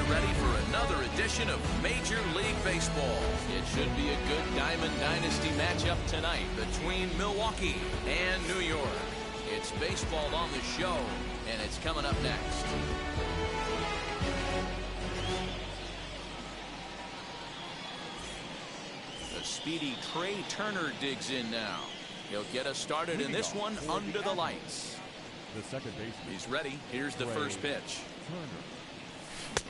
you're ready for another edition of Major League Baseball. It should be a good Diamond Dynasty matchup tonight between Milwaukee and New York. It's baseball on the show, and it's coming up next. The speedy Trey Turner digs in now. He'll get us started in this one under the lights. The second baseman. He's ready. Here's the first pitch.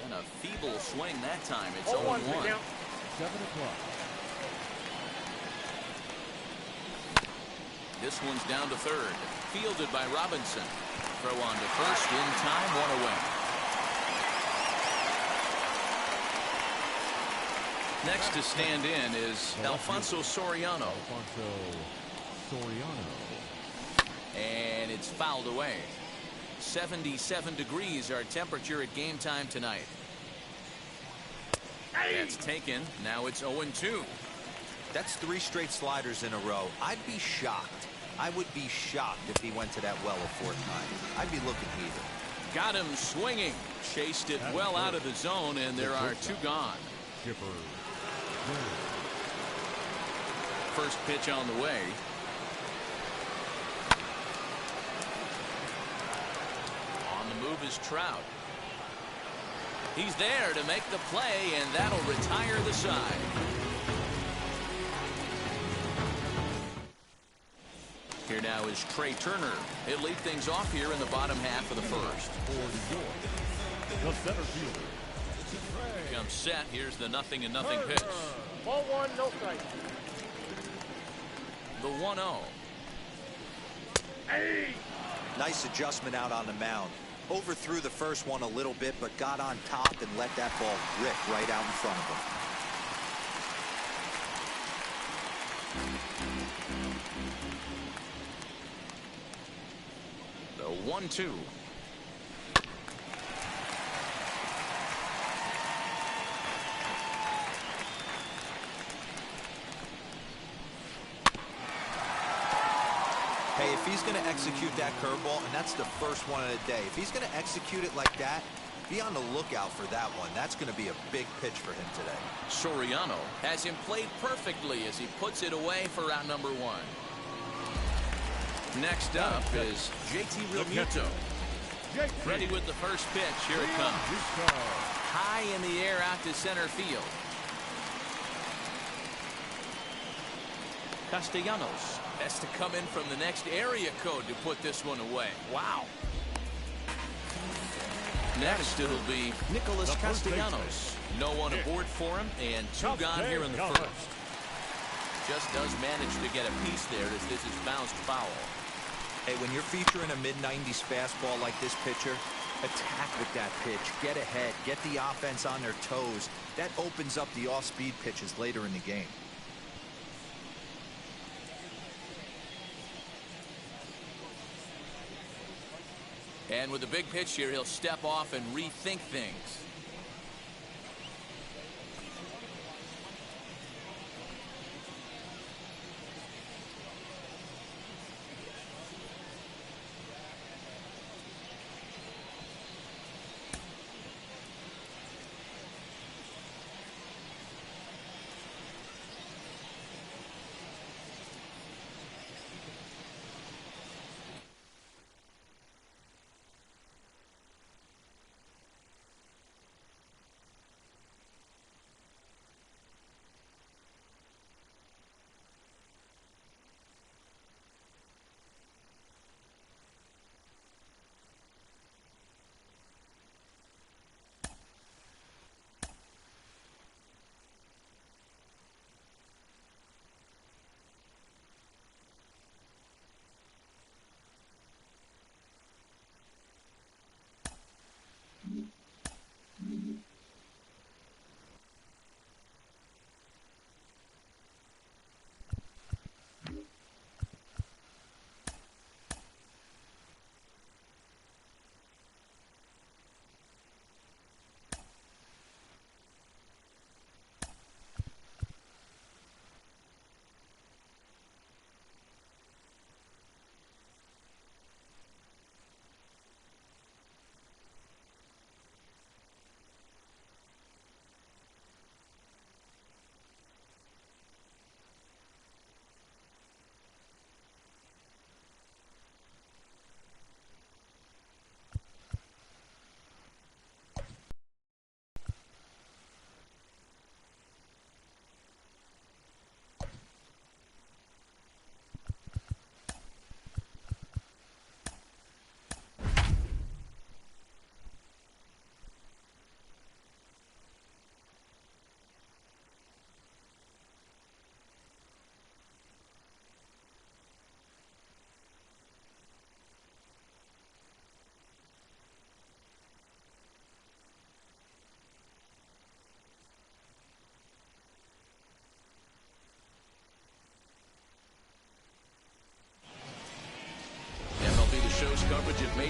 And a feeble swing that time. It's 0-1. 7 o'clock. This one's down to third. Fielded by Robinson. Throw on to first in time. One away. Next to stand in is Alfonso Soriano. And it's fouled away. 77 degrees our temperature at game time tonight. That's taken. Now it's 0-2. That's 3 straight sliders in a row. I'd be shocked. I would be shocked if he went to that well a 4th time. I'd be looking heated. Got him swinging. Chased it well out of the zone, and there are 2 gone. First pitch on the way. On the move is Trout. He's there to make the play, and that'll retire the side. Here now is Trey Turner. He'll lead things off here in the bottom half of the first. The center fielder. Comes set. Here's the 0-0 pitch. Ball 1, no strike. The 1-0. Hey! Nice adjustment out on the mound. Overthrew the first one a little bit, but got on top and let that ball rip right out in front of him. The 1-2. Hey, if he's going to execute that curveball, and that's the first one of the day, if he's going to execute it like that, be on the lookout for that one. That's going to be a big pitch for him today. Soriano has him played perfectly as he puts it away for round number 1. Next up is JT Realmuto. Ready with the first pitch. Here it comes. High in the air out to center field. Castellanos has to come in from the next area code to put this one away. Wow. Next it'll be Nicholas Castellanos. No one aboard for him, and 2 gone here in the first. Just does manage to get a piece there as this is bounced foul. Hey, when you're featuring a mid-90s fastball like this pitcher, attack with that pitch. Get ahead. Get the offense on their toes. That opens up the off-speed pitches later in the game. And with a big pitch here, he'll step off and rethink things.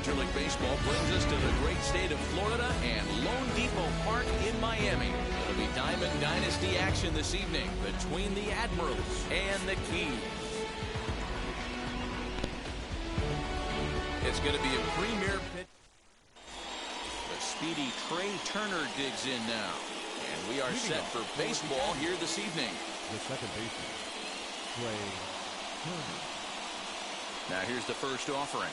Major League Baseball brings us to the great state of Florida and Lone Depot Park in Miami. It'll be Diamond Dynasty action this evening between the Admirals and the Keys. It's going to be a premier pitch. The speedy Trey Turner digs in now. And we are set for baseball here this evening. The second baseman, Trey Turner. Now here's the first offering.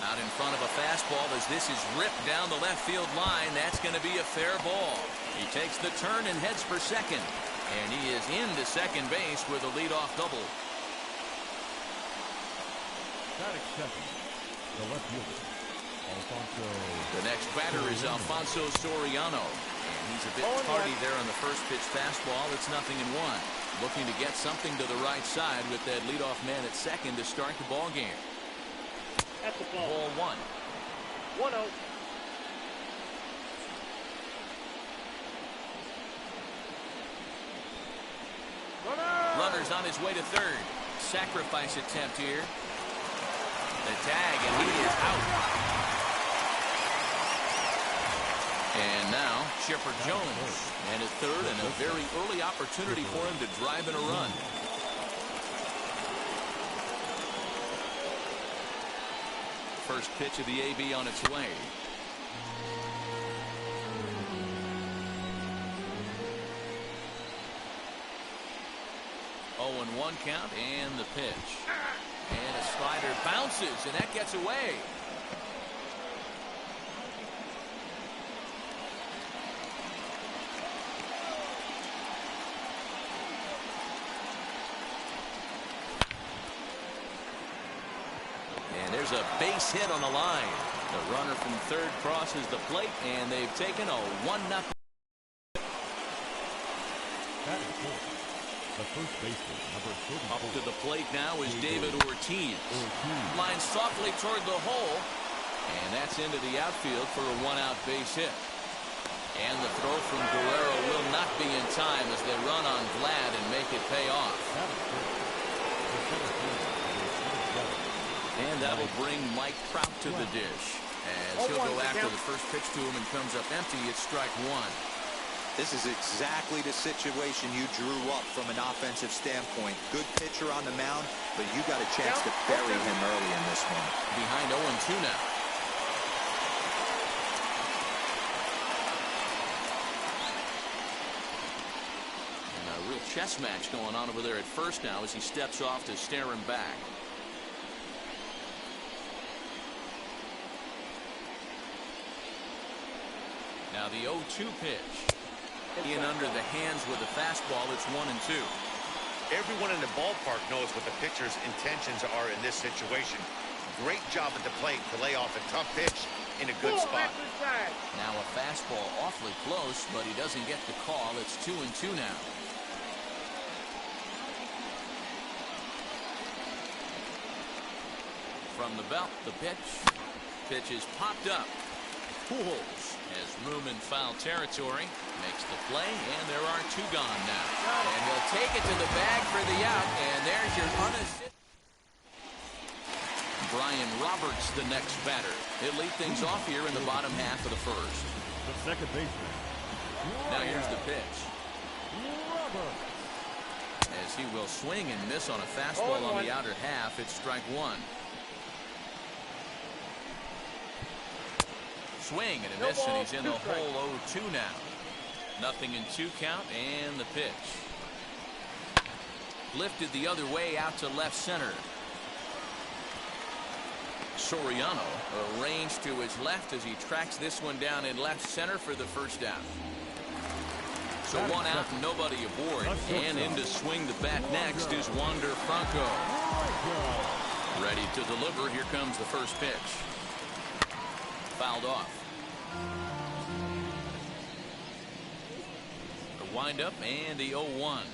Out in front of a fastball as this is ripped down the left field line. That's going to be a fair ball. He takes the turn and heads for second. And he is into second base with a leadoff double. Batting second, the left fielder, Alfonso. The next batter is Alfonso Soriano. And he's a bit tardy there on the first pitch fastball. It's 0-1. Looking to get something to the right side with that leadoff man at second to start the ball game. That's a ball. Ball one. 1-0. Runner's on his way to third. Sacrifice attempt here. The tag, and he is out. And now Chipper Jones, and at third, and a very early opportunity for him to drive in a run. First pitch of the AB on its way. Oh, and 1 count, and the pitch. And a slider bounces, and that gets away. And there's a base hit on the line. The runner from third crosses the plate, and they've taken a 1-0. Batting fourth, the first baseman, number 34. Up to the plate now is David Ortiz. Lines softly toward the hole, and that's into the outfield for a 1-out base hit. And the throw from Guerrero will not be in time as they run on Vlad and make it pay off. And that'll bring Mike Trout to the dish as he'll go after the first pitch to him and comes up empty. It's strike one. This is exactly the situation you drew up from an offensive standpoint. Good pitcher on the mound, but you got a chance to bury him early in this one. Behind 0-2 now. And a real chess match going on over there at first now as he steps off to stare him back. Now the 0-2 pitch. In under the hands with a fastball. It's 1-2. Everyone in the ballpark knows what the pitcher's intentions are in this situation. Great job at the plate to lay off a tough pitch in a good spot. Now a fastball awfully close, but he doesn't get the call. It's 2-2 now. From the belt, the pitch. Pitch is popped up. Pujols has room in foul territory, makes the play, and there are 2 gone now. And he'll take it to the bag for the out, and there's your unassisted. Brian Roberts, the next batter. He'll lead things off here in the bottom half of the first. The second baseman. Now here's the pitch. As he will swing and miss on a fastball on the outer half, it's strike one. Swing and a miss, and he's in the hole 0-2 now. 0-2 count, and the pitch. Lifted the other way out to left center. Soriano arranged to his left as he tracks this one down in left center for the first out. So 1 out and nobody aboard. And in to swing the bat next is Wander Franco. Ready to deliver. Here comes the first pitch. Fouled off. The windup and the 0-1.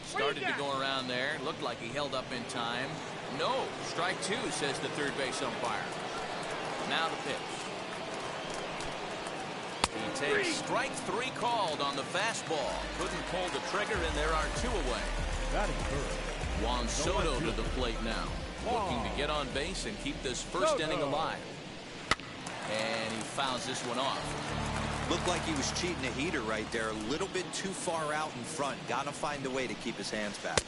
Started to go around there. Looked like he held up in time. No. Strike 2, says the third base umpire. Now the pitch. He takes strike 3 called on the fastball. Couldn't pull the trigger, and there are 2 away. Batting third, Juan Soto to the plate now. Looking to get on base and keep this first inning alive. And he fouls this one off. Looked like he was cheating a heater right there. A little bit too far out in front. Got to find a way to keep his hands back.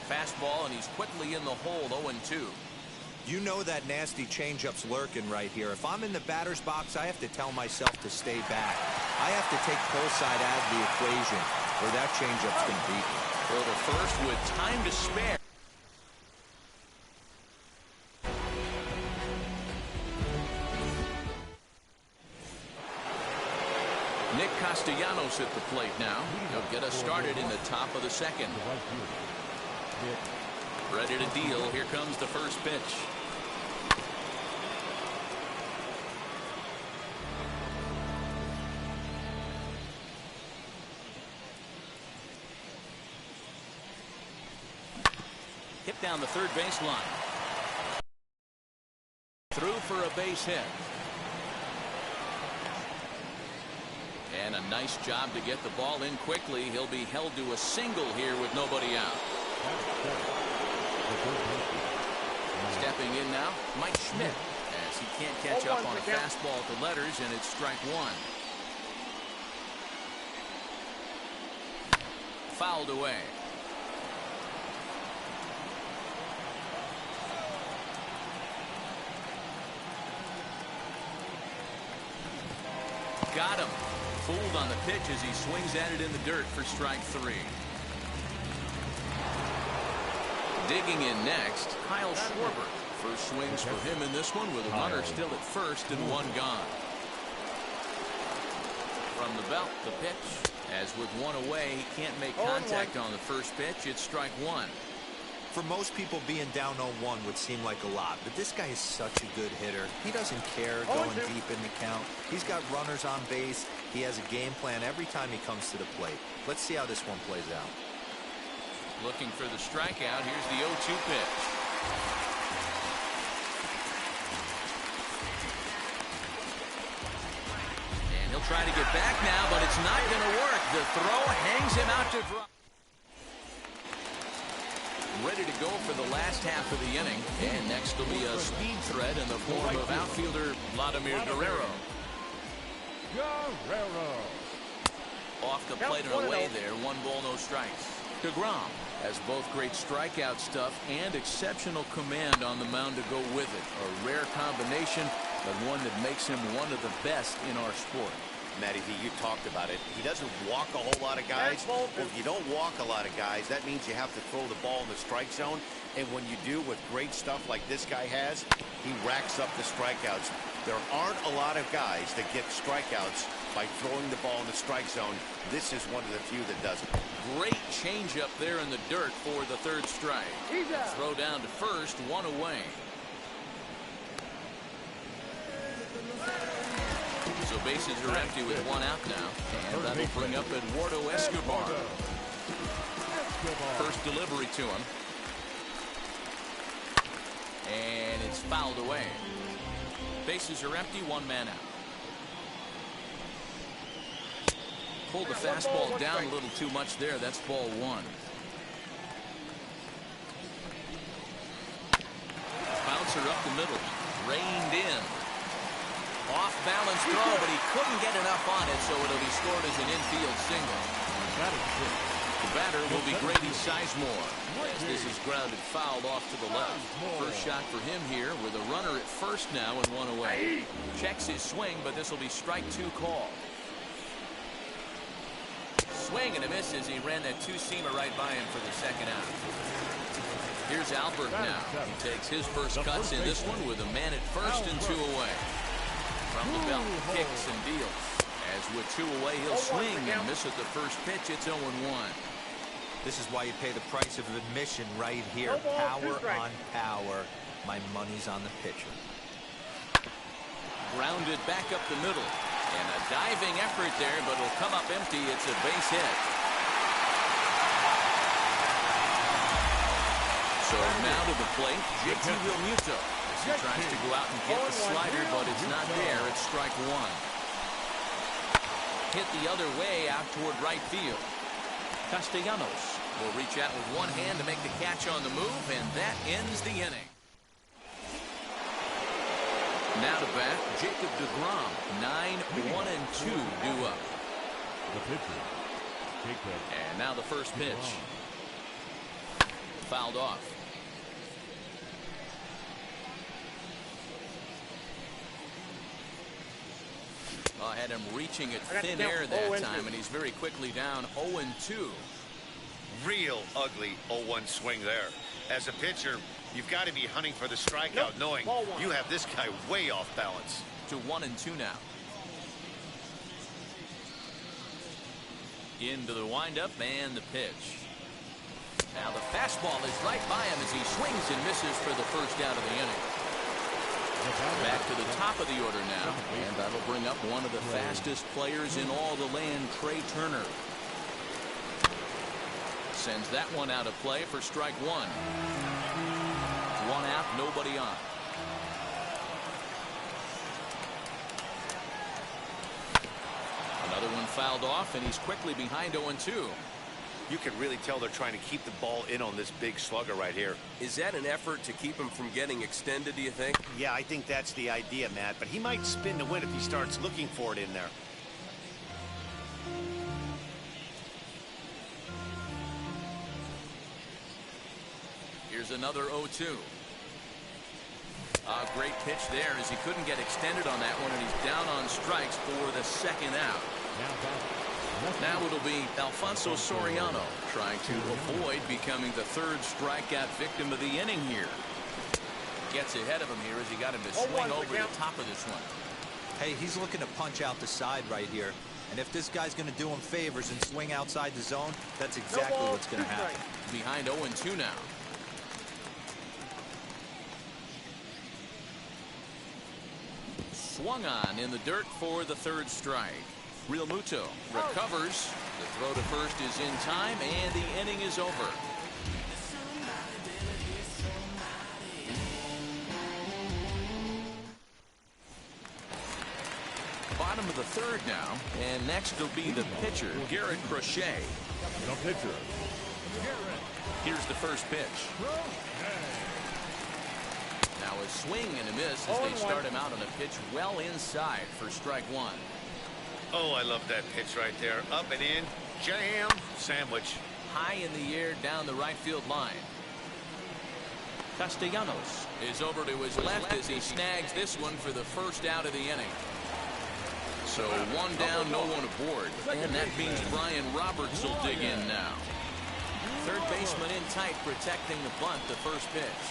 Fastball, and he's quickly in the hole, 0-2. You know that nasty changeup's lurking right here. If I'm in the batter's box, I have to tell myself to stay back. I have to take pull side out of the equation, or that changeup's going to beat me. For the first with time to spare. Nick Castellanos at the plate now. He'll get us started in the top of the second. Ready to deal. Here comes the first pitch. Hit down the third baseline. Through for a base hit. And a nice job to get the ball in quickly. He'll be held to a single here with nobody out. Stepping in now, Mike Schmidt, as he can't catch up on a fastball at the letters, and it's strike one. Fouled away. Got him. Fooled on the pitch as he swings at it in the dirt for strike three. Digging in next, Kyle Schwarber. First swings for him in this one with a runner still at first and one gone. From the belt, the pitch. As with one away, he can't make contact on the first pitch. It's strike one. For most people, being down 0-1 would seem like a lot, but this guy is such a good hitter. He doesn't care going deep in the count. He's got runners on base. He has a game plan every time he comes to the plate. Let's see how this one plays out. Looking for the strikeout. Here's the 0-2 pitch. And he'll try to get back now, but it's not going to work. The throw hangs him out to dry. Ready to go for the last half of the inning. And next will be a speed threat in the form of outfielder Vladimir Guerrero. Off the plate and away there. 1 ball, no strikes. DeGrom has both great strikeout stuff and exceptional command on the mound to go with it. A rare combination, but one that makes him one of the best in our sport. Matty V, you talked about it. He doesn't walk a whole lot of guys. Well, if you don't walk a lot of guys, that means you have to throw the ball in the strike zone. And when you do with great stuff like this guy has, he racks up the strikeouts. There aren't a lot of guys that get strikeouts by throwing the ball in the strike zone. This is one of the few that does it. Great changeup there in the dirt for the third strike. Throw down to first, 1 away. So bases are empty with 1 out now. And that'll bring up Eduardo Escobar. First delivery to him. And it's fouled away. Bases are empty, 1 man out. Pulled the fastball down a little too much there. That's ball 1. Bouncer up the middle. Reined in. Off balance throw, but he couldn't get enough on it, so it'll be scored as an infield single. The batter will be Grady Sizemore, as this is grounded fouled off to the left. First shot for him here with a runner at first now and 1 away. Checks his swing, but this will be strike 2 call. Swing and a miss as he ran that 2-seamer right by him for the second out. Here's Albert now. He takes his first cuts in this one with a man at first and 2 away. From the belt, kicks and deals. As with 2 away, he'll swing and miss at the first pitch. It's 0-1. This is why you pay the price of admission right here. Power on power. My money's on the pitcher. Grounded back up the middle. And a diving effort there, but it'll come up empty. It's a base hit. So now to the plate, JT Realmuto. He tries to go out and get the slider, but it's not there. It's strike 1. Hit the other way out toward right field. Castellanos Will reach out with one hand to make the catch on the move, and that ends the inning. Now to bat, Jacob deGrom. 9-1-2 due up. The pitcher, Jacob. And now the first pitch. Fouled off. I had him reaching at thin air that time, and he's very quickly down 0-2. Real ugly 0-1 swing there. As a pitcher, you've got to be hunting for the strikeout, knowing you have this guy way off balance. To 1-2 now. Into the windup and the pitch. Now the fastball is right by him as he swings and misses for the first out of the inning. Back to the top of the order now, and that'll bring up one of the fastest players in all the land, Trey Turner. Sends that one out of play for strike one. One out, nobody on. Another one fouled off, and he's quickly behind 0-2. You can really tell they're trying to keep the ball in on this big slugger right here. Is that an effort to keep him from getting extended, do you think? Yeah, I think that's the idea, Matt, but he might spin to win if he starts looking for it in there. Here's another 0-2. A great pitch there as he couldn't get extended on that one, and he's down on strikes for the second out. Now it'll be Alfonso Soriano trying to avoid becoming the third strikeout victim of the inning here. Gets ahead of him here as he got him to swing over the top of this one. Hey, he's looking to punch out the side right here. And if this guy's going to do him favors and swing outside the zone, that's exactly what's going to happen. Behind 0-2 now. Swung on in the dirt for the third strike. Real Muto recovers. The throw to first is in time, and the inning is over. Bottom of the third now, and next will be the pitcher, Garrett Crochet. The pitcher. Here's the first pitch. Now a swing and a miss as they start him out on a pitch well inside for strike one. Oh, I love that pitch right there. Up and in, jam, sandwich. High in the air down the right field line. Castellanos is over to his left as he snags this one for the first out of the inning. So one down, no one aboard. And that means Brian Roberts will dig in now. Third baseman in tight, protecting the bunt, the first pitch.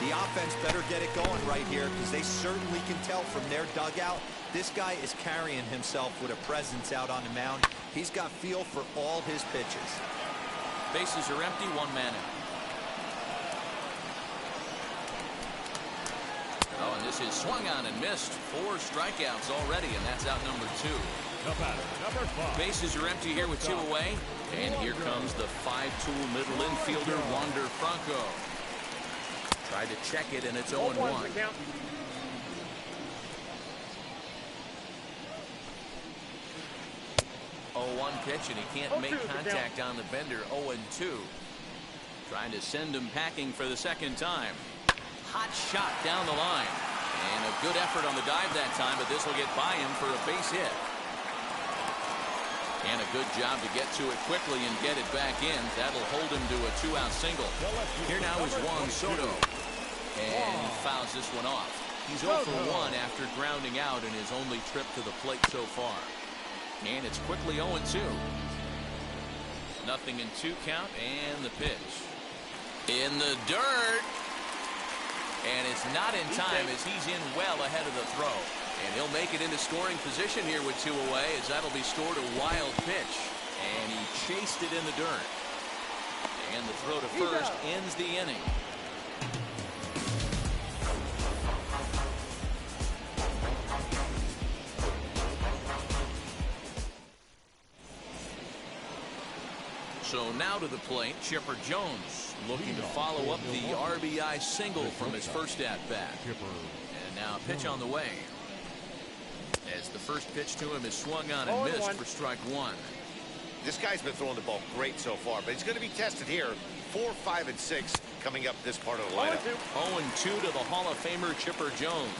The offense better get it going right here, because they certainly can tell from their dugout this guy is carrying himself with a presence out on the mound. He's got feel for all his pitches. Bases are empty, one man out. Oh, and this is swung on and missed. 4 strikeouts already, and that's out number 2. Number 5. Bases are empty here with 2 away. And here comes the 5-tool middle infielder, Wander Franco. Tried to check it, and it's 0-1. 0-1 pitch, and he can't make contact on the bender. 0-2. Trying to send him packing for the second time. Hot shot down the line. And a good effort on the dive that time, but this will get by him for a base hit. And a good job to get to it quickly and get it back in. That'll hold him to a 2-out single. Here now is Juan Soto. And he fouls this one off. He's 0 for 1 after grounding out in his only trip to the plate so far. And it's quickly 0-2. Nothing in 2 count, and the pitch. In the dirt. And it's not in time as he's in well ahead of the throw. And he'll make it into scoring position here with 2 away, as that'll be scored a wild pitch. And he chased it in the dirt. And the throw to first ends the inning. So now to the plate, Chipper Jones looking to follow up the RBI single from his first at-bat. And now a pitch on the way. As the first pitch to him is swung on and missed for strike 1. This guy's been throwing the ball great so far, but he's going to be tested here. 4, 5, and 6 coming up this part of the lineup. 0-2 to the Hall of Famer Chipper Jones.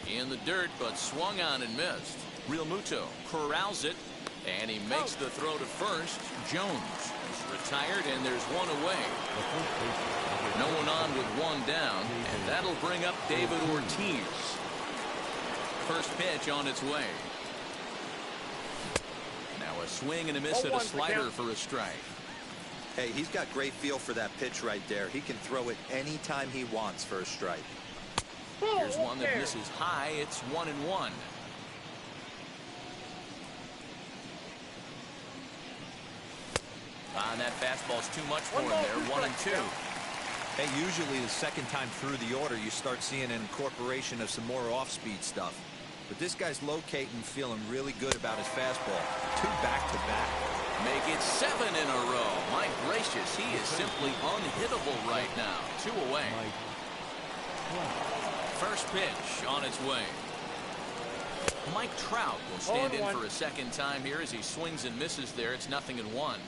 In the dirt, but swung on and missed. Real Muto corrals it, and he makes the throw to first. Jones is retired, and there's one away. No one on with one down, and that'll bring up David Ortiz. First pitch on its way. Now a swing and a miss at a slider for a strike. Hey, he's got great feel for that pitch right there. He can throw it anytime he wants for a strike. Here's one that misses high. It's 1-1. That fastball's too much for him there. 1-2. Hey, usually the second time through the order, you start seeing an incorporation of some more off-speed stuff. But this guy's locating, feeling really good about his fastball. 2 back-to-back. Make it 7 in a row. My gracious, he is simply unhittable right now. 2 away. First pitch on its way. Mike Trout will stand in for a second time here as he swings and misses there. It's 0-1.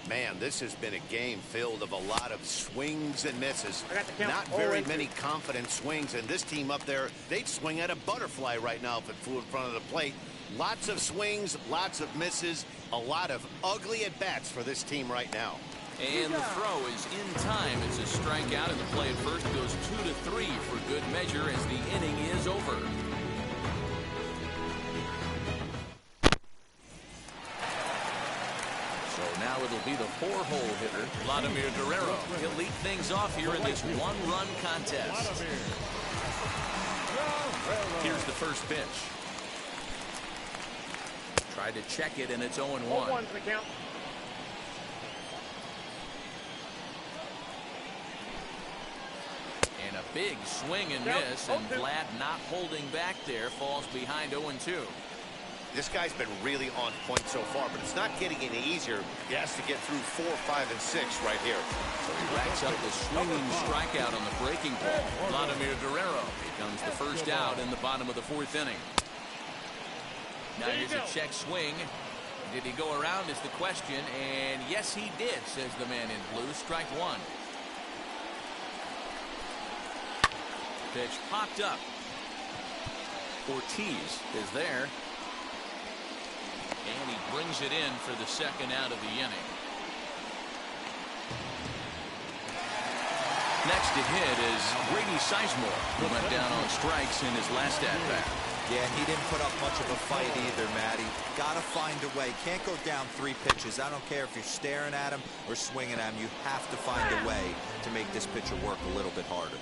Man, this has been a game filled of a lot of swings and misses. Not very many confident swings, and this team up there, they'd swing at a butterfly right now if it flew in front of the plate. Lots of swings, lots of misses, a lot of ugly at-bats for this team right now. And the throw is in time. It's a strikeout, and the play at first goes 2-3 for good measure as the inning is over. Now it'll be the 4-hole hitter, Vladimir Guerrero. He'll lead things off here in this one-run contest. Here's the first pitch. Tried to check it, and it's 0-1. And a big swing and miss, and Vlad not holding back there, falls behind 0-2. This guy's been really on point so far, but it's not getting any easier. He has to get through 4, 5, and 6 right here. So he racks up the swinging strikeout on the breaking ball. Vladimir Guerrero becomes the first out in the bottom of the 4th inning. Now here's a check swing. Did he go around is the question, and yes he did, says the man in blue. Strike 1. Pitch popped up. Ortiz is there. And he brings it in for the second out of the inning. Next to hit is Grady Sizemore, who went down on strikes in his last at-bat. Yeah, and he didn't put up much of a fight either, Matty. Got to find a way. Can't go down 3 pitches. I don't care if you're staring at him or swinging at him. You have to find a way to make this pitcher work a little bit harder.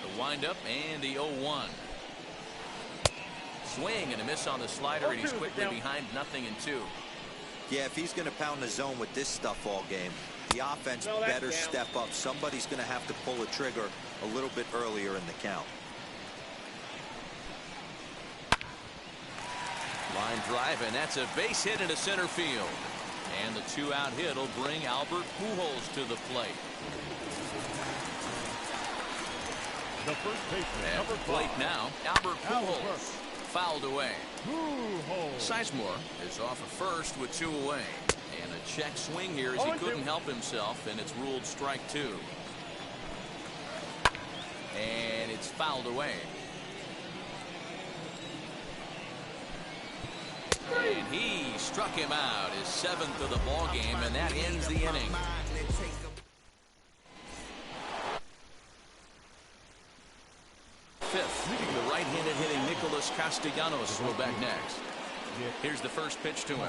The windup and the 0-1. Swing and a miss on the slider, and he's quickly behind 0-2. Yeah, if he's going to pound the zone with this stuff all game, the offense better step up. Somebody's going to have to pull a trigger a little bit earlier in the count. Line drive, and that's a base hit into center field. And the 2-out hit will bring Albert Pujols to the plate. The first baseman, At the plate now, Albert Pujols. Fouled away. Sizemore is off of first with 2 away. And a check swing here as he couldn't help himself, and it's ruled strike 2. And it's fouled away. And he struck him out, his 7th of the ball game, and that ends the inning. Fifth, the right-handed hitting Nicholas Castellanos will back next. Here's the first pitch to him.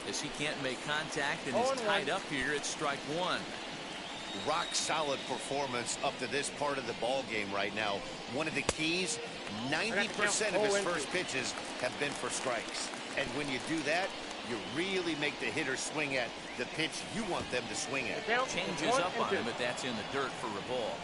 As he can't make contact and is tied up here, it's strike 1. Rock solid performance up to this part of the ball game right now. One of the keys, 90% of his first pitches have been for strikes. And when you do that, you really make the hitter swing at the pitch you want them to swing at. Changes up on him, but that's in the dirt for a ball.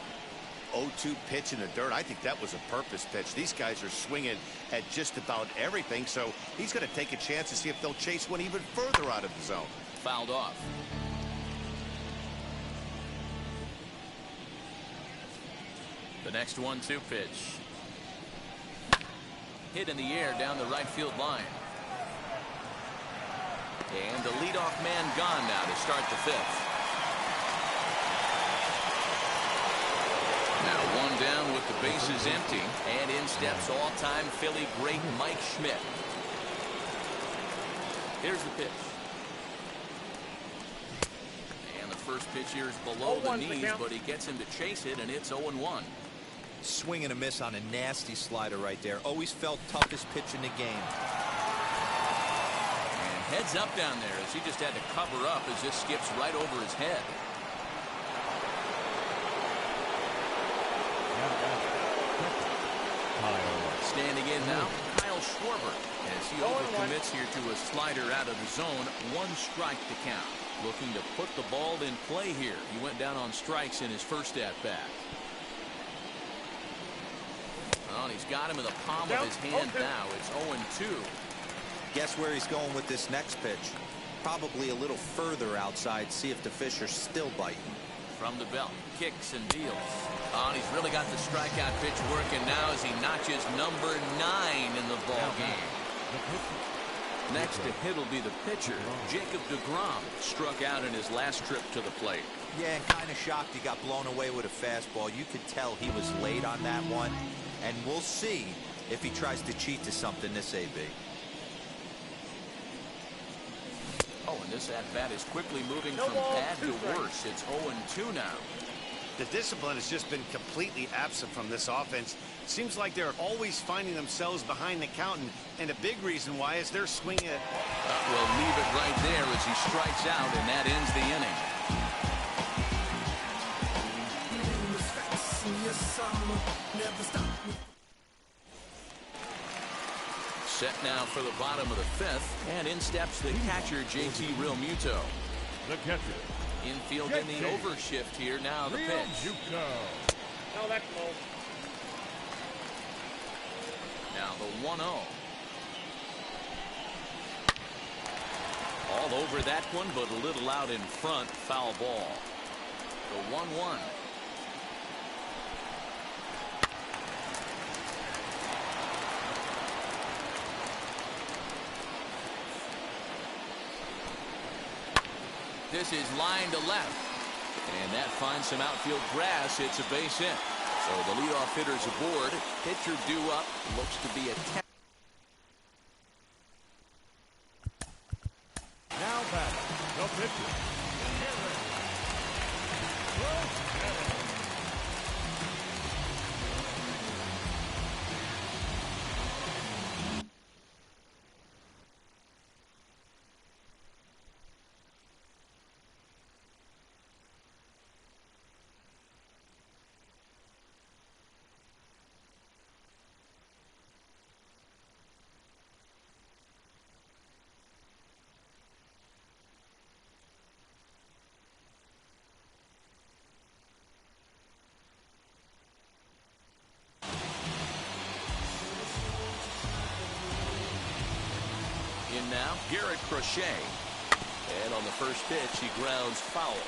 0-2 pitch in the dirt. I think that was a purpose pitch. These guys are swinging at just about everything, so he's going to take a chance to see if they'll chase one even further out of the zone. Fouled off. The next 1-2 pitch. hit in the air down the right field line. And the leadoff man gone now to start the fifth. Now one down with the bases empty, and in steps all-time Philly great Mike Schmidt. Here's the pitch. And the first pitch here is below the knees, but he gets him to chase it, and it's 0-1. Swing and a miss on a nasty slider right there. Always felt toughest pitch in the game. And heads up down there as he just had to cover up as this skips right over his head. Standing in now, Kyle Schwarber, as he overcommits here to a slider out of the zone. 1 strike to count. Looking to put the ball in play here. He went down on strikes in his first at-bat. Oh, and he's got him in the palm of his hand now. It's 0-2. Guess where he's going with this next pitch? Probably a little further outside. See if the fish are still biting. From the belt, kicks and deals. Oh, and he's really got the strikeout pitch working now as he notches number 9 in the ball game. Next to hit will be the pitcher. Jacob deGrom struck out in his last trip to the plate. Yeah, and kind of shocked he got blown away with a fastball. You could tell he was late on that one. And we'll see if he tries to cheat to something this AB. Oh, and this at-bat is quickly moving from bad to worse. It's 0-2 now. The discipline has just been completely absent from this offense. Seems like they're always finding themselves behind the count, and a big reason why is they're swinging it. We'll leave it right there as he strikes out, and that ends the inning. Set now for the bottom of the fifth, and in steps the catcher, JT Realmuto. The catcher. Infield in the overshift here. Now the pitch. No, that's low. Now the 1-0. All over that one, but a little out in front. Foul ball. The 1-1. This is line to left. And that finds some outfield grass. It's a base hit. So the leadoff hitter's aboard. Pitcher due up. Looks to be a 10. Now back, the pitcher. In now, Garrett Crochet. And on the first pitch, he grounds foul.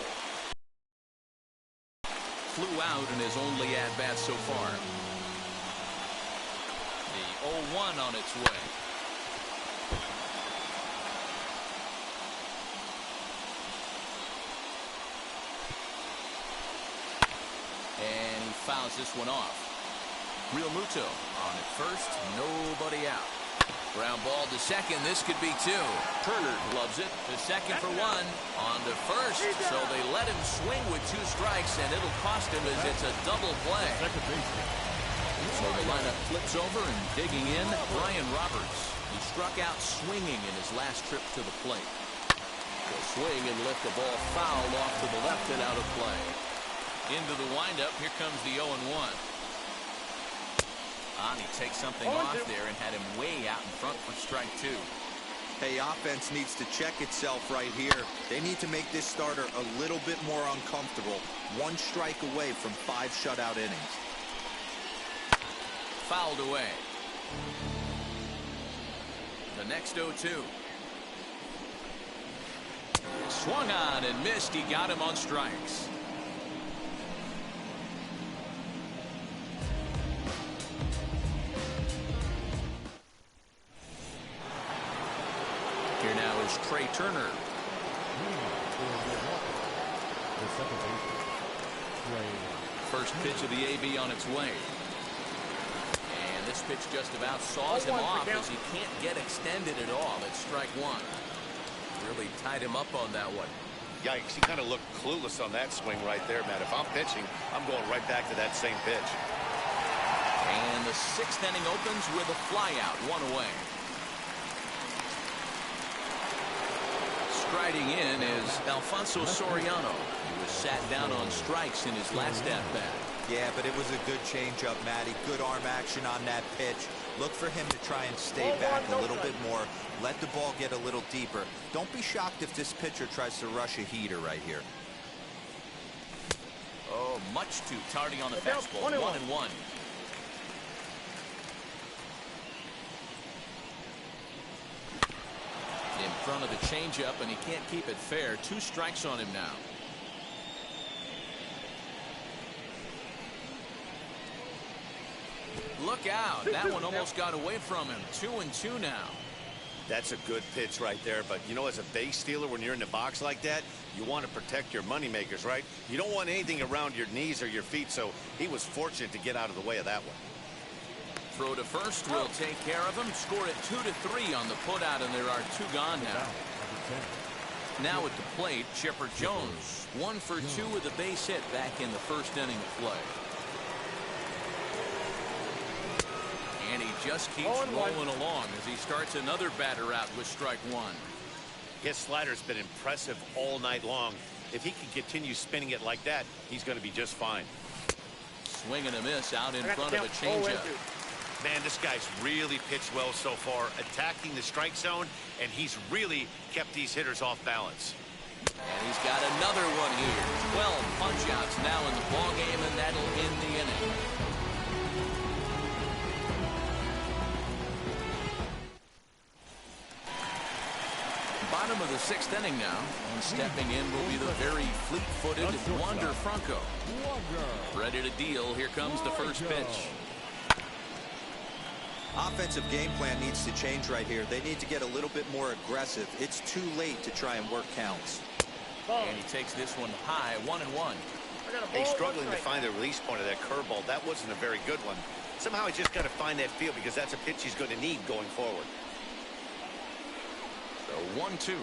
Flew out in his only at-bat so far. The 0-1 on its way. And he fouls this one off. Realmuto on at first, nobody out. Ground ball to second. This could be 2. Turner gloves it to second for 1. On to first. So they let him swing with 2 strikes, and it'll cost him as it's a double play. Second baseman. So the lineup flips over, and digging in, Brian Roberts. He struck out swinging in his last trip to the plate. He'll swing and lift the ball foul off to the left and out of play. Into the windup. Here comes the 0-1. He takes something off there and had him way out in front for strike 2. Hey, offense needs to check itself right here. They need to make this starter a little bit more uncomfortable. 1 strike away from 5 shutout innings. Fouled away. The next 0-2. Swung on and missed. He got him on strikes. goes Trey Turner. The second baseman, Trey. First pitch of the AB on its way. And this pitch just about saws him off as he can't get extended at all. It's strike one. Really tied him up on that one. Yikes, he kind of looked clueless on that swing right there, man. If I'm pitching, I'm going right back to that same pitch. And the sixth inning opens with a flyout, one away. Striding in is Alfonso Soriano. He was sat down on strikes in his last at-bat. Yeah, but it was a good changeup, Matty. Good arm action on that pitch. Look for him to try and stay back a little bit more. Let the ball get a little deeper. Don't be shocked if this pitcher tries to rush a heater right here. Oh, much too tardy on the fastball. 1-1. In front of the changeup, and he can't keep it fair. 2 strikes on him now. Look out. That one almost got away from him. 2-2 now. That's a good pitch right there. But, you know, as a base stealer, when you're in the box like that, you want to protect your moneymakers, right? You don't want anything around your knees or your feet, so he was fortunate to get out of the way of that one. Throw to first will take care of him. Score it 2-3 on the putout, and there are 2 gone now. Now at the plate, Chipper Jones. 1 for 2 with a base hit back in the first inning of play. And he just keeps rolling along as he starts another batter out with strike one. His slider's been impressive all night long. If he can continue spinning it like that, he's going to be just fine. Swing and a miss out in front of a changeup. Man, this guy's really pitched well so far, attacking the strike zone, and he's really kept these hitters off balance. And he's got another one here. 12 punch-outs now in the ballgame, and that'll end the inning. Bottom of the 6th inning now, and stepping in will be the very fleet-footed Wander Franco. Ready to deal. Here comes the first pitch. Offensive game plan needs to change right here. They need to get a little bit more aggressive. It's too late to try and work counts. And he takes this one high, 1-1. He's struggling to find the release point of that curveball. That wasn't a very good one. Somehow he's just got to find that feel because that's a pitch he's going to need going forward. So 1-2.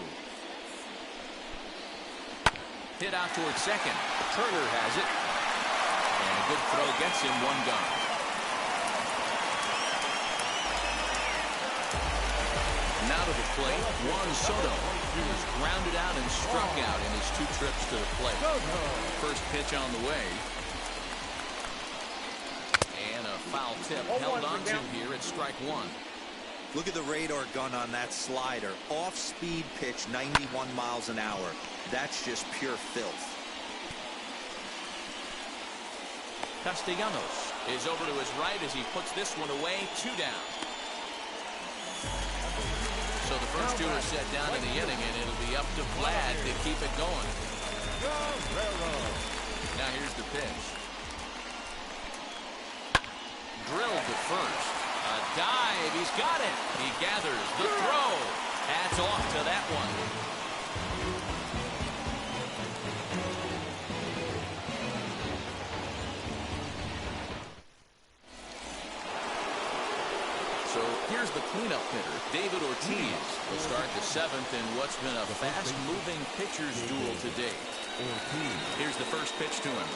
Hit out towards second. Turner has it. And a good throw gets him 1 gone. Now to the plate, Juan Soto. He was grounded out and struck out in his 2 trips to the plate. First pitch on the way. And a foul tip held on to here at strike 1. Look at the radar gun on that slider. Off-speed pitch, 91 miles an hour. That's just pure filth. Castellanos is over to his right as he puts this one away. 2 down. So the first 2 are set down in the inning, and it'll be up to Vlad to keep it going. Now here's the pitch. Drilled to first. A dive. He's got it. He gathers the throw. Hats off to that one. So here's the cleanup hitter, David Ortiz. Will start the 7th in what's been a fast-moving pitcher's duel to date. Here's the first pitch to him.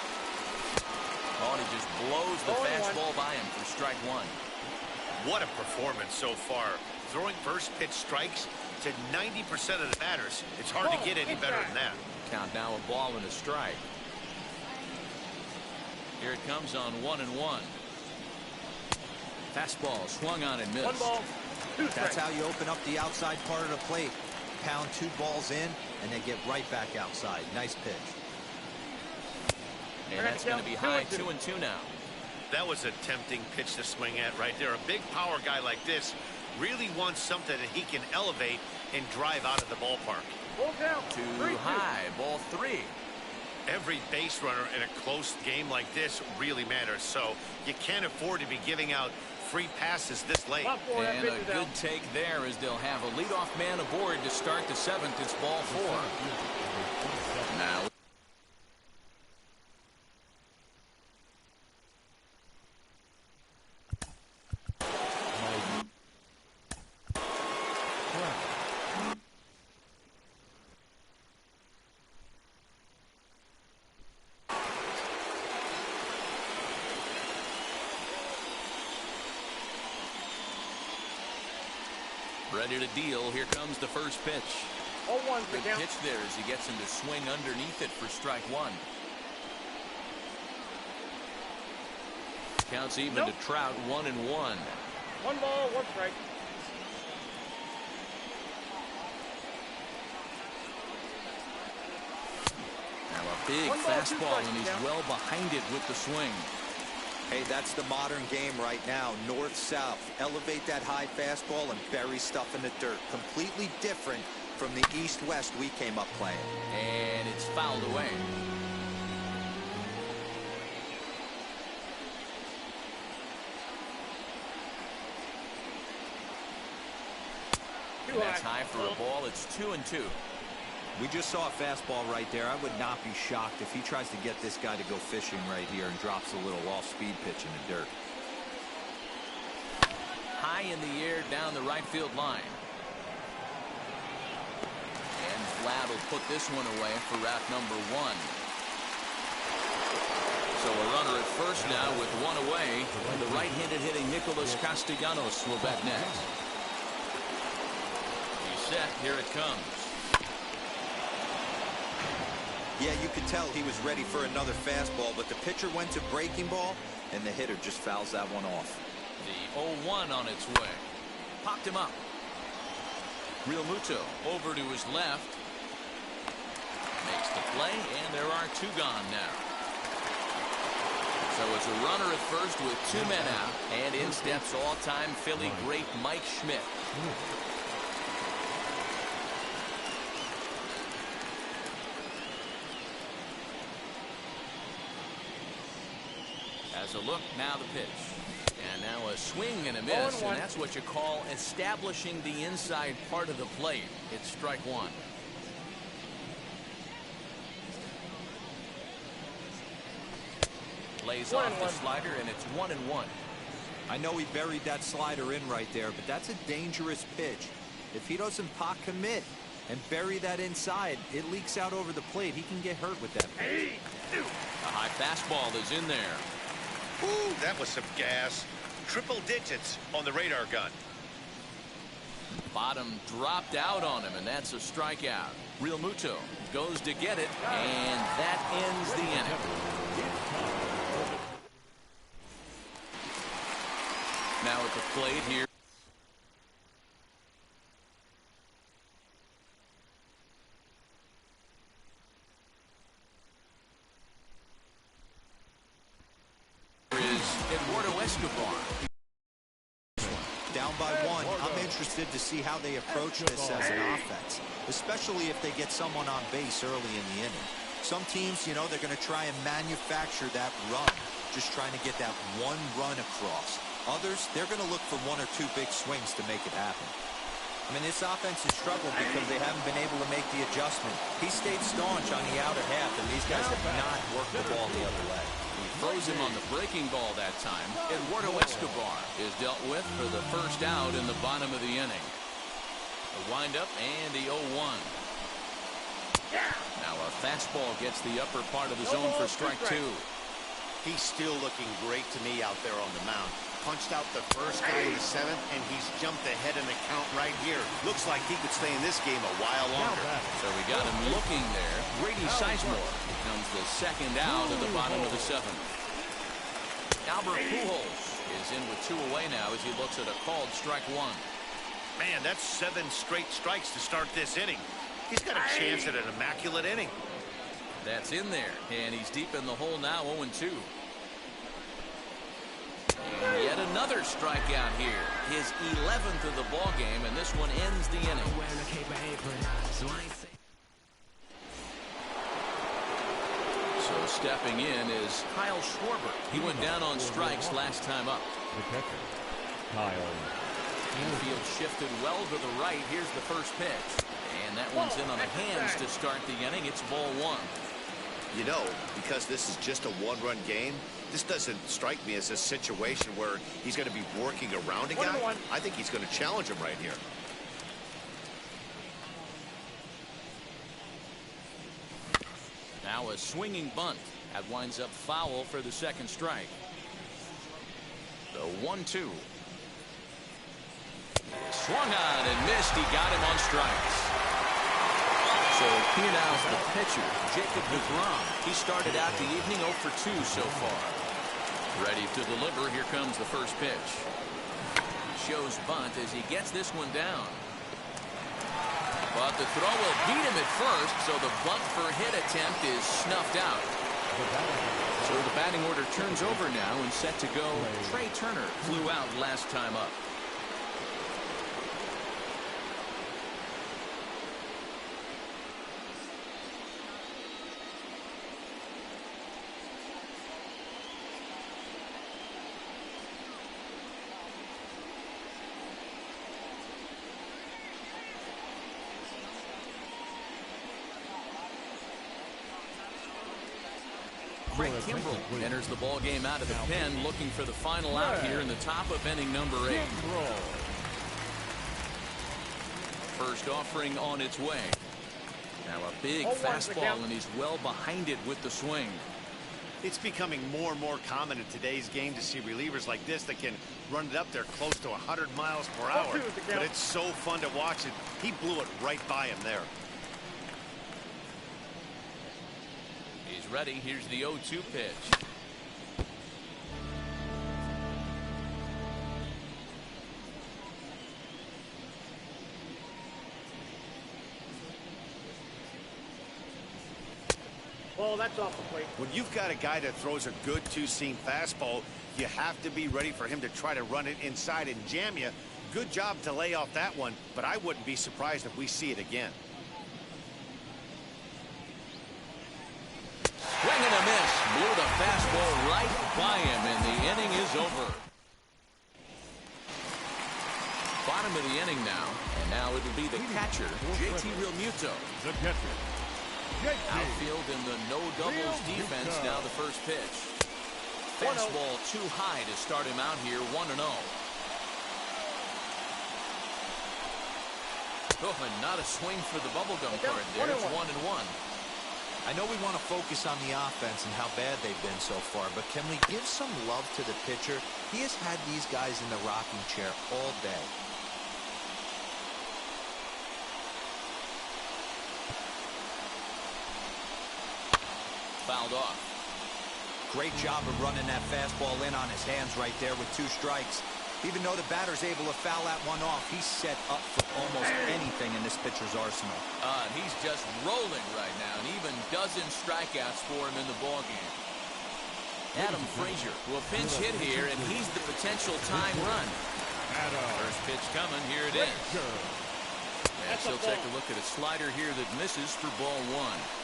Oh, and he just blows the fastball by him for strike 1. What a performance so far. Throwing first pitch strikes to 90% of the batters. It's hard to get any better than that. Count now a ball and a strike. Here it comes on 1-1. Fastball swung on and missed. 1 ball, 2 strikes. That's how you open up the outside part of the plate. Pound 2 balls in, and they get right back outside. Nice pitch. And that's going to be high, 2-2 now. That was a tempting pitch to swing at right there. A big power guy like this really wants something that he can elevate and drive out of the ballpark. Too high, ball 3. Every base runner in a close game like this really matters, so you can't afford to be giving out free passes this late. And a good take there as they'll have a leadoff man aboard to start the 7th. It's ball 4. Now ready to deal. Here comes the first pitch. 0-1 Good pitch there as he gets him to swing underneath it for strike 1. Counts even to Trout, 1-1. 1 ball, 1 strike. Now a big fastball, and he's well behind it with the swing. Hey, that's the modern game right now. North-south. Elevate that high fastball and bury stuff in the dirt. Completely different from the east-west we came up playing. And it's fouled away. And that's high for a ball. It's 2-2. We just saw a fastball right there. I would not be shocked if he tries to get this guy to go fishing right here and drops a little off-speed pitch in the dirt. High in the air down the right field line. And Vlad will put this one away for route number 1. So a runner at first now with 1 away. And the right-handed hitting Nicholas Castellanos will bat next. He's set. Here it comes. Yeah, you could tell he was ready for another fastball, but the pitcher went to breaking ball, and the hitter just fouls that one off. The 0-1 on its way. Popped him up. Real Muto over to his left. Makes the play, and there are 2 gone now. So it's a runner at first with 2 men out, and in steps all-time Philly great Mike Schmidt. As a look, now the pitch. And now a swing and a miss, and that's what you call establishing the inside part of the plate. It's strike 1. Lays off the slider, and it's 1-1. I know he buried that slider in right there, but that's a dangerous pitch. If he doesn't pot commit and bury that inside, it leaks out over the plate. He can get hurt with that pitch. A high fastball is in there. Ooh, that was some gas. Triple digits on the radar gun. Bottom dropped out on him, and that's a strikeout. Real Muto goes to get it, and that ends the inning. Now at the plate here. Down by 1. I'm interested to see how they approach this as an offense, especially if they get someone on base early in the inning. Some teams, you know, they're going to try and manufacture that run, just trying to get that 1 run across. Others, they're going to look for 1 or 2 big swings to make it happen. I mean, this offense has struggled because they haven't been able to make the adjustment. He stayed staunch on the outer half, and these guys have not worked the ball the other way. He throws him on the breaking ball that time. Eduardo Escobar is dealt with for the first out in the bottom of the inning. A windup and the 0-1. Now a fastball gets the upper part of the zone for strike 2. He's still looking great to me out there on the mound. Punched out the first guy in the 7th, and he's jumped ahead in the count right here. Looks like he could stay in this game a while longer. So we got him looking there. Grady Sizemore becomes the second out of the bottom of the 7th. Albert Pujols is in with 2 away now as he looks at a called strike 1. Man, that's 7 straight strikes to start this inning. He's got a chance at an immaculate inning. That's in there, and he's deep in the hole now, 0-2. And yet another strikeout here. His 11th of the ball game, and this one ends the inning. So stepping in is Kyle Schwarber. He went down on strikes last time up. Kyle. Infield shifted well to the right. Here's the first pitch. And that one's in on the hands to start the inning. It's ball one. You know, because this is just a one-run game, this doesn't strike me as a situation where he's going to be working around a guy. I think he's going to challenge him right here. Now a swinging bunt. That winds up foul for the second strike. The 1-2. Swung on and missed. He got him on strikes. So here now's the pitcher, Jacob deGrom. He started out the evening 0 for 2 so far. Ready to deliver. Here comes the first pitch. Shows bunt as he gets this one down. But the throw will beat him at first, so the bunt for hit attempt is snuffed out. So the batting order turns over now and set to go. Trey Turner flew out last time up. Craig Kimbrel enters the ball game out of the pen, looking for the final out here in the top of inning number 8. First offering on its way. Now a big fastball, and he's well behind it with the swing. It's becoming more and more common in today's game to see relievers like this that can run it up there close to 100 miles per hour. But it's so fun to watch it. He blew it right by him there. He's ready. Here's the 0-2 pitch. Oh, that's off the plate. When you've got a guy that throws a good two-seam fastball, you have to be ready for him to try to run it inside and jam you. Good job to lay off that one, but I wouldn't be surprised if we see it again. Swing and a miss. Blew the fastball right by him, and the inning is over. Bottom of the inning now, and now it'll be the catcher, JT Realmuto. The catcher, Outfield in the no doubles defense. Now the first pitch. Fastball too high to start him out here. 1-0. Oh, and not a swing for the bubblegum card there. It's 1-1. I know we want to focus on the offense and how bad they've been so far, but can we give some love to the pitcher? He has had these guys in the rocking chair all day. Fouled off. Great job of running that fastball in on his hands right there with 2 strikes. Even though the batter's able to foul that one off, he's set up for almost anything in this pitcher's arsenal. He's just rolling right now, and even dozen strikeouts for him in the ballgame. Adam Frazier will pinch hit here, and he's the potential tying run. First pitch coming. Here it is. And she'll take a look at a slider here that misses for ball 1.